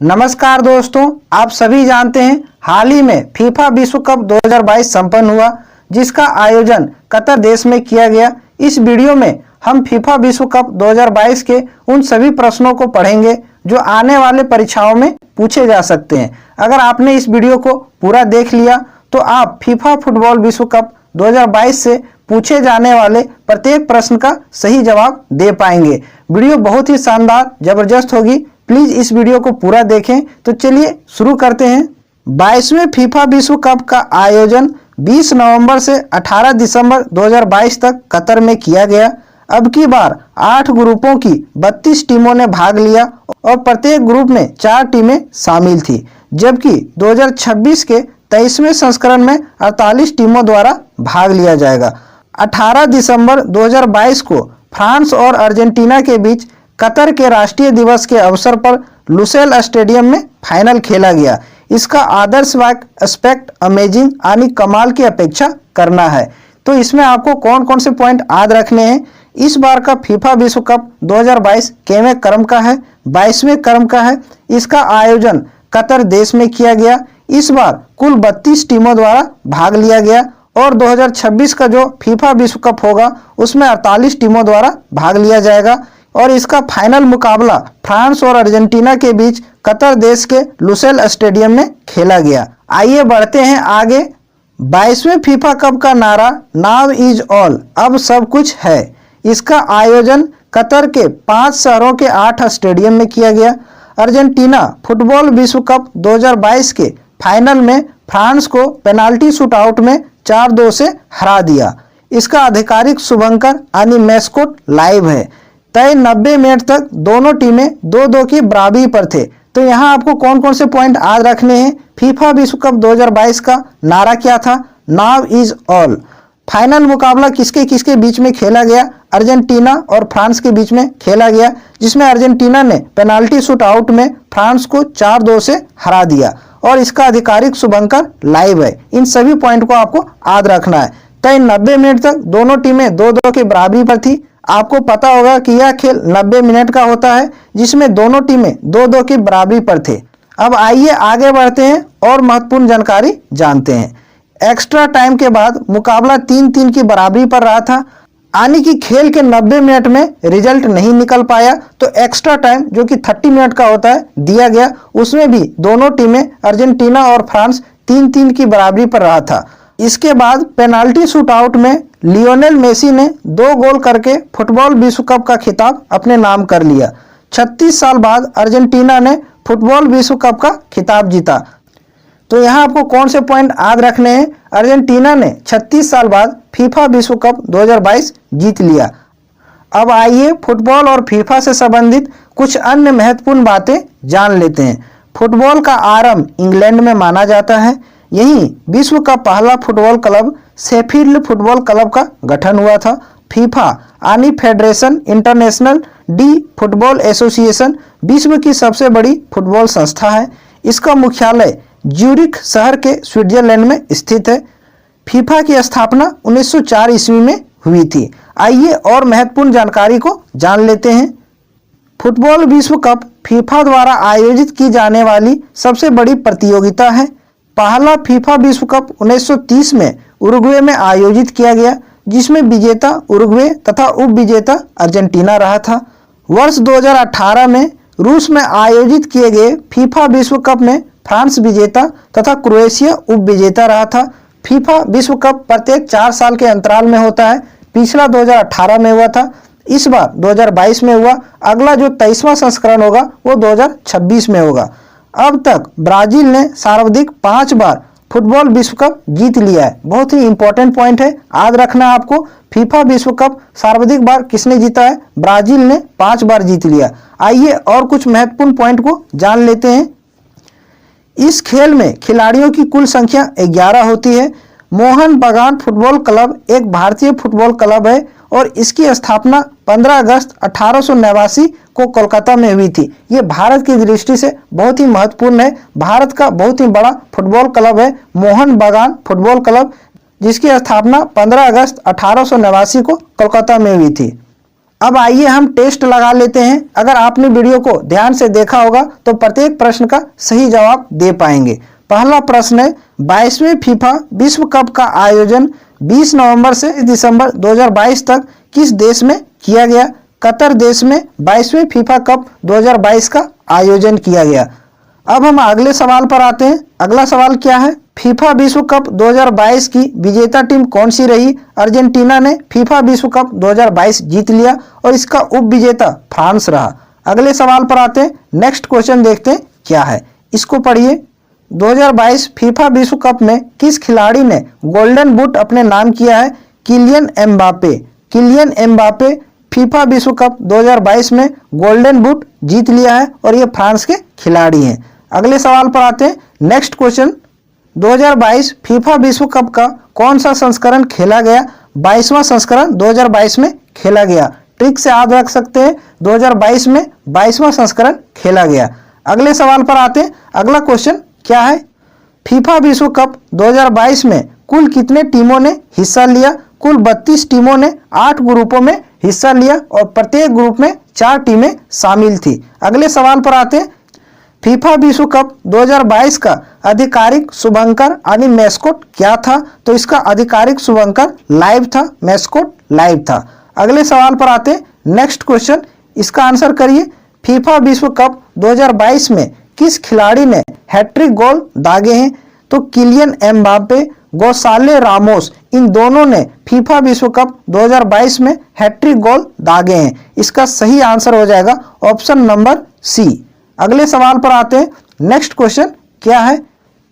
नमस्कार दोस्तों, आप सभी जानते हैं हाल ही में फीफा विश्व कप 2022 संपन्न हुआ, जिसका आयोजन कतर देश में किया गया। इस वीडियो में हम फीफा विश्व कप 2022 के उन सभी प्रश्नों को पढ़ेंगे जो आने वाले परीक्षाओं में पूछे जा सकते हैं। अगर आपने इस वीडियो को पूरा देख लिया तो आप फीफा फुटबॉल विश्व कप 2022 से पूछे जाने वाले प्रत्येक प्रश्न का सही जवाब दे पाएंगे। वीडियो बहुत ही शानदार जबरदस्त होगी, प्लीज इस वीडियो को पूरा देखें। तो चलिए शुरू करते हैं। 22वें फीफा विश्व कप का आयोजन 20 नवंबर से 18 दिसंबर 2022 तक कतर में किया गया। अब की बार 8 ग्रुपों की 32 टीमों ने भाग लिया और प्रत्येक ग्रुप में 4 टीमें शामिल थी, जबकि 2026 के 23वें संस्करण में 48 टीमों द्वारा भाग लिया जाएगा। 18 दिसंबर 2022 को फ्रांस और अर्जेंटीना के बीच कतर के राष्ट्रीय दिवस के अवसर पर लुसेल स्टेडियम में फाइनल खेला गया। इसका आदर्श वाक्य एक्सपेक्ट अमेजिंग यानी कमाल की अपेक्षा करना है। तो इसमें आपको कौन कौन से पॉइंट याद रखने हैं। इस बार का फीफा विश्व कप 2022 केवें क्रम का है, 22वें क्रम का है। इसका आयोजन कतर देश में किया गया। इस बार कुल 32 टीमों द्वारा भाग लिया गया और 2026 का जो फीफा विश्व कप होगा उसमें 48 टीमों द्वारा भाग लिया जाएगा और इसका फाइनल मुकाबला फ्रांस और अर्जेंटीना के बीच कतर देश के लुसेल स्टेडियम में खेला गया। आइए बढ़ते हैं आगे। 22वें फीफा कप का नारा नाउ इज ऑल, अब सब कुछ है। इसका आयोजन कतर के 5 शहरों के 8 स्टेडियम में किया गया। अर्जेंटीना फुटबॉल विश्व कप 2022 के फाइनल में फ्रांस को पेनाल्टी शूटआउट में 4-2 से हरा दिया। इसका आधिकारिक शुभंकर यानी मैस्कोट लाइव है। तय 90 मिनट तक दोनों टीमें 2-2 की बराबरी पर थे। तो यहाँ आपको कौन कौन से पॉइंट याद रखने हैं। फीफा विश्व कप 2022 का नारा क्या था, नाउ इज ऑल। फाइनल मुकाबला किसके किसके बीच में खेला गया, अर्जेंटीना और फ्रांस के बीच में खेला गया, जिसमें अर्जेंटीना ने पेनाल्टी शूट आउट में फ्रांस को 4-2 से हरा दिया और इसका आधिकारिक शुभंकर लाइव है। इन सभी पॉइंट को आपको याद रखना है। तय 90 मिनट तक दोनों टीमें 2-2 की बराबरी पर थी। आपको पता होगा कि यह खेल 90 मिनट का होता है, जिसमें दोनों टीमें 2-2 की बराबरी पर थे। अब आइए आगे बढ़ते हैं और महत्वपूर्ण जानकारी जानते हैं। एक्स्ट्रा टाइम के बाद मुकाबला 3-3 की बराबरी पर रहा था, यानी कि खेल के 90 मिनट में रिजल्ट नहीं निकल पाया तो एक्स्ट्रा टाइम जो कि 30 मिनट का होता है दिया गया। उसमें भी दोनों टीमें अर्जेंटीना और फ्रांस 3-3 की बराबरी पर रहा था। इसके बाद पेनाल्टी शूटआउट में लियोनेल मेसी ने 2 गोल करके फुटबॉल विश्व कप का खिताब अपने नाम कर लिया। 36 साल बाद अर्जेंटीना ने फुटबॉल विश्व कप का खिताब जीता। तो यहाँ आपको कौन से पॉइंट याद रखने हैं। अर्जेंटीना ने 36 साल बाद फीफा विश्व कप 2022 जीत लिया। अब आइए फुटबॉल और फीफा से संबंधित कुछ अन्य महत्वपूर्ण बातें जान लेते हैं। फुटबॉल का आरंभ इंग्लैंड में माना जाता है। यहीं विश्व का पहला football club Sheffield football club का गठन हुआ था। फीफा यानी federation international D football association विश्व की सबसे बड़ी फुटबॉल संस्था है। इसका मुख्यालय ज्यूरिख शहर के स्विट्जरलैंड में स्थित है। फीफा की स्थापना 1904 ईस्वी में हुई थी। आइए और महत्वपूर्ण जानकारी को जान लेते हैं। फुटबॉल विश्व कप फीफा द्वारा आयोजित की जाने वाली सबसे बड़ी प्रतियोगिता है। पहला फीफा विश्व कप 1930 में उरुग्वे में आयोजित किया गया, जिसमें विजेता उरुग्वे तथा उप विजेता अर्जेंटीना रहा था। वर्ष 2018 में रूस में आयोजित किए गए फीफा विश्व कप में फ्रांस विजेता तथा क्रोएशिया उप विजेता रहा था। फीफा विश्व कप प्रत्येक 4 साल के अंतराल में होता है। पिछला 2018 में हुआ था, इस बार 2022 में हुआ। अगला जो 23वां संस्करण होगा वो 2026 में होगा। अब तक ब्राजील ने सर्वाधिक 5 बार फुटबॉल विश्व कप जीत लिया है। बहुत ही इंपॉर्टेंट पॉइंट है, याद रखना आपको। फीफा विश्व कप सर्वाधिक बार किसने जीता है, ब्राजील ने 5 बार जीत लिया। आइए और कुछ महत्वपूर्ण पॉइंट को जान लेते हैं। इस खेल में खिलाड़ियों की कुल संख्या 11 होती है। मोहन बगान फुटबॉल क्लब एक भारतीय फुटबॉल क्लब है और इसकी स्थापना 15 अगस्त 1889 को कोलकाता में हुई थी। ये भारत की दृष्टि से बहुत ही महत्वपूर्ण है। भारत का बहुत ही बड़ा फुटबॉल क्लब है मोहन बगान फुटबॉल क्लब, जिसकी स्थापना 15 अगस्त 1889 को कोलकाता में हुई थी। अब आइए हम टेस्ट लगा लेते हैं। अगर आपने वीडियो को ध्यान से देखा होगा तो प्रत्येक प्रश्न का सही जवाब दे पाएंगे। पहला प्रश्न है, 22वें फीफा विश्व कप का आयोजन 20 नवंबर से दिसंबर 2022 तक किस देश में किया गया? कतर देश में 22वें फीफा कप 2022 का आयोजन किया गया। अब हम अगले सवाल पर आते हैं। अगला सवाल क्या है? फीफा विश्व कप 2022 की विजेता टीम कौन सी रही? अर्जेंटीना ने फीफा विश्व कप 2022 जीत लिया और इसका उप विजेता फ्रांस रहा। अगले सवाल पर आते हैं। नेक्स्ट क्वेश्चन देखते हैं क्या है, इसको पढ़िए। 2022 फीफा विश्व कप में किस खिलाड़ी ने गोल्डन बूट अपने नाम किया है? Kylian Mbappe. Kylian Mbappe FIFA विश्व कप 2022 में गोल्डन बूट जीत लिया है और ये फ्रांस के खिलाड़ी हैं। अगले सवाल पर आते हैं। नेक्स्ट क्वेश्चन, 2022 फीफा विश्व कप का कौन सा संस्करण खेला गया? 22वां संस्करण 2022 में खेला गया। ट्रिक से याद रख सकते हैं, 2022 में 22वां संस्करण खेला गया। अगले सवाल पर आते हैं। अगला क्वेश्चन क्या है? फीफा विश्व कप 2022 में कुल कितने टीमों ने हिस्सा लिया? कुल 32 टीमों ने 8 ग्रुपों में हिस्सा लिया और प्रत्येक ग्रुप में 4 टीमें शामिल थी। अगले सवाल पर आते हैं। फीफा विश्व कप 2022 का आधिकारिक शुभंकर यानी मैस्कोट क्या था? तो इसका आधिकारिक शुभंकर लाइव था, मैस्कोट लाइव था। अगले सवाल पर आते हैं। नेक्स्ट क्वेश्चन, इसका आंसर करिए। फीफा विश्व कप 2022 में किस खिलाड़ी ने हैट्रिक गोल दागे हैं? तो किलियन एम्बापे, गोसाले रामोस, इन दोनों ने फीफा विश्व कप 2022 में हैट्रिक गोल दागे हैं। इसका सही आंसर हो जाएगा ऑप्शन नंबर सी। अगले सवाल पर आते हैं। नेक्स्ट क्वेश्चन क्या है?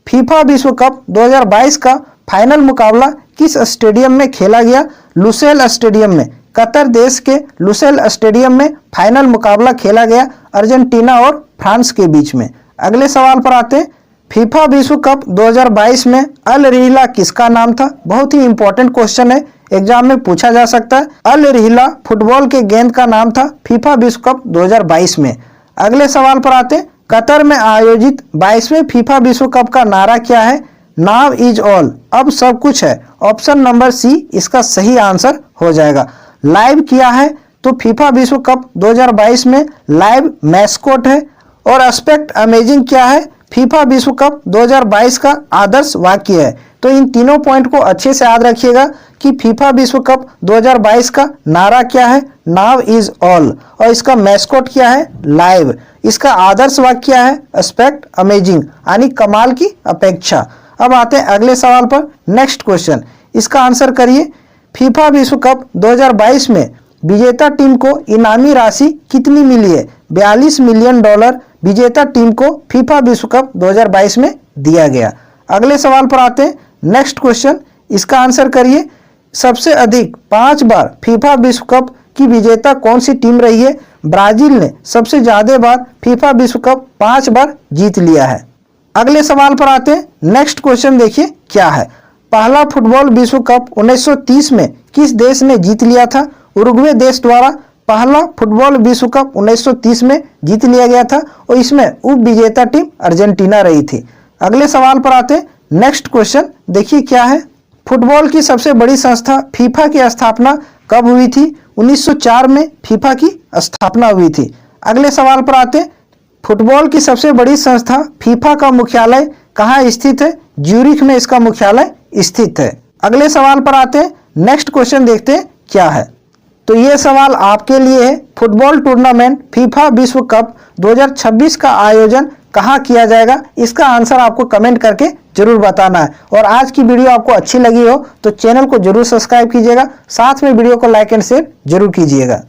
फीफा विश्व कप 2022 का फाइनल मुकाबला किस स्टेडियम में खेला गया? लुसेल स्टेडियम में। कतर देश के लुसेल स्टेडियम में फाइनल मुकाबला खेला गया अर्जेंटीना और फ्रांस के बीच में। अगले सवाल पर आते हैं। फीफा विश्व कप 2022 में अल रिहला किसका नाम था? बहुत ही इंपॉर्टेंट क्वेश्चन है, एग्जाम में पूछा जा सकता है। अल रिहला फुटबॉल के गेंद का नाम था फीफा विश्व कप 2022 में। अगले सवाल पर आते हैं। कतर में आयोजित 22वें फीफा विश्व कप का नारा क्या है? नाउ इज ऑल, अब सब कुछ है। ऑप्शन नंबर सी इसका सही आंसर हो जाएगा। लाइव किया है तो फीफा विश्व कप 2022 में लाइव मैस्कोट है। और एस्पेक्ट अमेजिंग क्या है? फीफा विश्व कप 2022 का आदर्श वाक्य है। तो इन तीनों पॉइंट को अच्छे से याद रखिएगा कि फीफा विश्व कप 2022 का नारा क्या है? Now is all. और इसका मैस्कोट क्या है? लाइव। इसका आदर्श वाक्य क्या है? एस्पेक्ट अमेजिंग, यानी कमाल की अपेक्षा। अब आते हैं अगले सवाल पर। नेक्स्ट क्वेश्चन, इसका आंसर करिए। फीफा विश्व कप 2022 में विजेता टीम को इनामी राशि कितनी मिली है? $42 मिलियन विजेता टीम को फीफा विश्व कप 2022 में दिया गया। अगले सवाल पर आते हैं। नेक्स्ट क्वेश्चन, इसका आंसर करिए। सबसे अधिक 5 बार फीफा विश्व कप की विजेता कौन सी टीम रही है? ब्राजील ने सबसे ज्यादा बार फीफा विश्व कप 5 बार जीत लिया है। अगले सवाल पर आते हैं। नेक्स्ट क्वेश्चन देखिए क्या है? पहला फुटबॉल विश्व कप 1930 में किस देश ने जीत लिया था? उरुग्वे देश द्वारा पहला फुटबॉल विश्व कप 1930 में जीत लिया गया था और इसमें उप विजेता टीम अर्जेंटीना रही थी। अगले सवाल पर आते हैं। नेक्स्ट क्वेश्चन देखिए क्या है? फुटबॉल की सबसे बड़ी संस्था फीफा की स्थापना कब हुई थी? 1904 में फीफा की स्थापना हुई थी। अगले सवाल पर आते हैं। फुटबॉल की सबसे बड़ी संस्था फीफा का मुख्यालय कहाँ स्थित है? ज्यूरिख में इसका मुख्यालय स्थित है। अगले सवाल पर आते हैं। नेक्स्ट क्वेश्चन देखते हैं क्या है? तो ये सवाल आपके लिए है। फुटबॉल टूर्नामेंट फीफा विश्व कप 2026 का आयोजन कहाँ किया जाएगा? इसका आंसर आपको कमेंट करके जरूर बताना है। और आज की वीडियो आपको अच्छी लगी हो तो चैनल को जरूर सब्सक्राइब कीजिएगा, साथ में वीडियो को लाइक एंड शेयर जरूर कीजिएगा।